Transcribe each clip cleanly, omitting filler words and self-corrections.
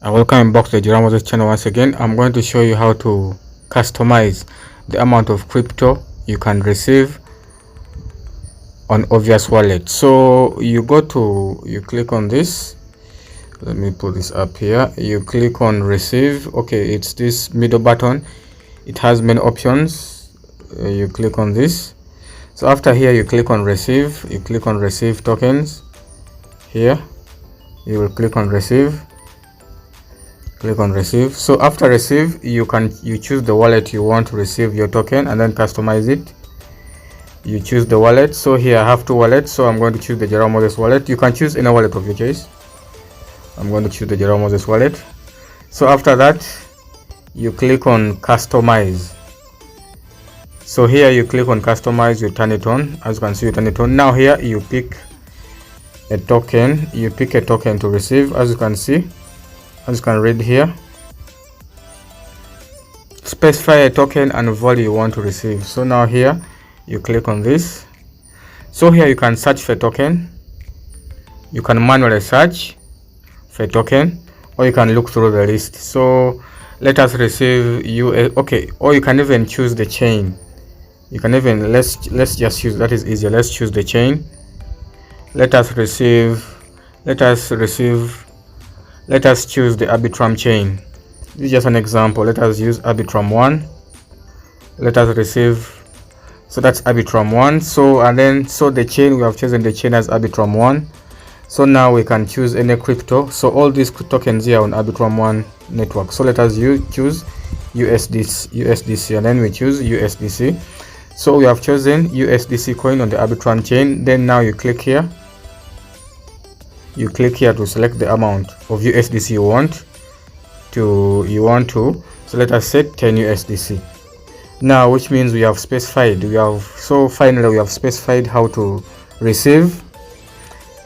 Welcome back to the Jarau channel once again. I'm going to show you how to customize the amount of crypto you can receive on Obvious Wallet. So you click on this. Let me put this up here. You click on Receive. Okay, it's this middle button. It has many options. You click on this. So after here, you click on Receive. You click on Receive tokens. Here, you will click on Receive. Click on Receive. So after Receive, you choose the wallet you want to receive your token and then customize it. You choose the wallet. So here I have two wallets, so I'm going to choose the Jarau wallet. You can choose any wallet of your choice. I'm going to choose the Jarau wallet. So after that, you click on Customize. So here you click on Customize, you turn it on. As you can see, you turn it on. Now here you pick a token. You pick a token to receive. As you can see, as you can read here, specify a token and value you want to receive. So now here you click on this. So here you can search for a token. You can manually search for a token, or you can look through the list. So let us receive okay, or you can even choose the chain. You can even let's just choose, that is easier. Let's choose the chain. Let us choose the Arbitrum chain. This is just an example. Let us use Arbitrum 1. Let us receive. So that's Arbitrum 1. So the chain, we have chosen the chain as Arbitrum 1. So now we can choose any crypto. So all these tokens here on Arbitrum 1 network. So let us choose USDC, and then we choose USDC. So we have chosen USDC coin on the Arbitrum chain. Then now you click here. You click here to select the amount of USDC you want to. So let us set 10 USDC. Now, which means we have specified. Finally we have specified how to receive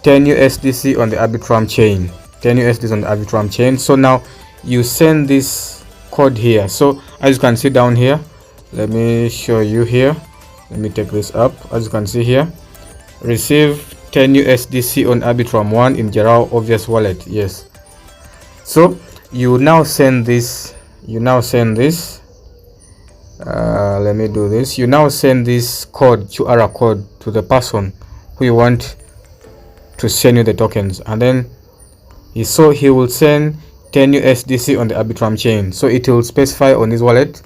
10 USDC on the Arbitrum chain. 10 USDC on the Arbitrum chain. So now you send this code here. So as you can see down here, let me show you here. Let me take this up. As you can see here, receive 10 USDC on Arbitrum 1 in Jarau Obvious Wallet. Yes. So you now send this. Let me do this. You now send this code, QR code, to the person who you want to send you the tokens, and then he will send 10 USDC on the Arbitrum chain. So it will specify on his wallet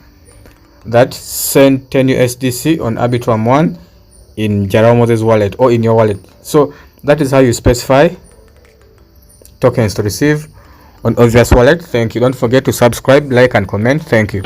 that send 10 USDC on Arbitrum 1 in Jarau wallet, or in your wallet. So that is how you specify tokens to receive on Obvious Wallet. Thank you. Don't forget to subscribe, like, and comment. Thank you.